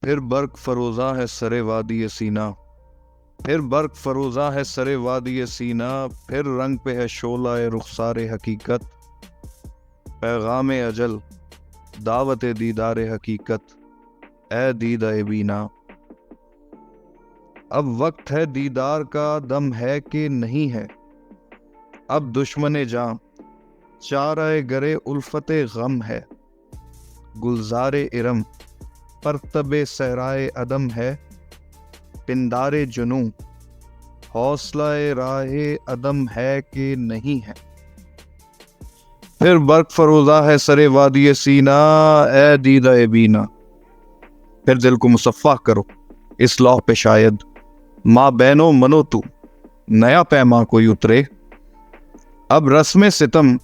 پھر برق فروزاں ہے سرے وادی سینا، پھر برق فروزاں ہے سرے وادی سینا، پھر رنگ پہ ہے شعلہ رخسار حقیقت، پیغام اجل دعوت دیدار حقیقت، اے دیدہ بینا۔ اب وقت ہے دیدار کا، دم ہے کہ نہیں ہے، اب دشمن جاں چارہ گرے الفت غم ہے، گلزار ارم پرتب صحرائے عدم ہے، پندار جنوں حوصلہ راہ عدم ہے کہ نہیں ہے۔ پھر برق فروزہ ہے سرے وادی سینا، اے دیدہ بینا۔ پھر دل کو مصفح کرو اس لوح پہ، شاید ماں بینو منو تو نیا پیما کوئی اترے۔ اب رسم ستم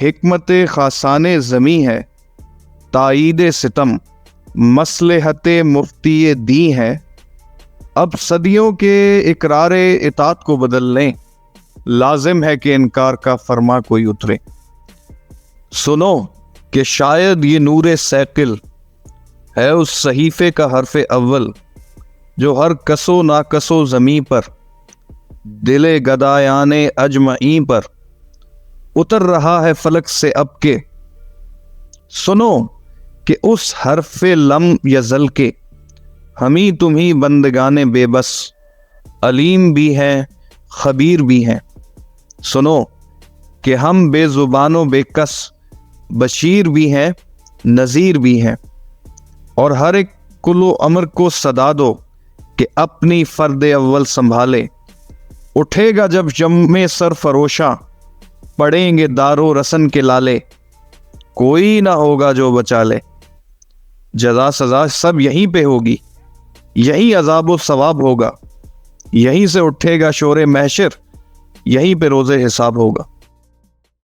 حکمت خاصان زمیں ہے، تائید ستم مصلحت مفتی دیں ہے، اب صدیوں کے اقرار اطاعت کو بدل لیں، لازم ہے کہ انکار کا فرما کوئی اترے۔ سنو کہ شاید یہ نور سیقل ہے اس صحیفے کا حرف اول، جو ہر کسو ناکسو زمیں پر دل گدایان اجمعین پر اتر رہا ہے فلک سے اب کے۔ سنو کہ اس حرف لم یزل کے ہمیں تمہیں بندگان بے بس علیم بھی ہیں خبیر بھی ہیں۔ سنو کہ ہم بے زبان و بے کس بشیر بھی ہیں نذیر بھی ہیں، اور ہر ایک کل و امر کو صدا دو کہ اپنی فرد اول سنبھالے۔ اٹھے گا جب جم سر فروشاں پڑیں گے دار و رسن کے لالے، کوئی نہ ہوگا جو بچا لے۔ جزا سزا سب یہیں پہ ہوگی، یہی عذاب و ثواب ہوگا، یہیں سے اٹھے گا شور محشر، یہیں پہ روز حساب ہوگا۔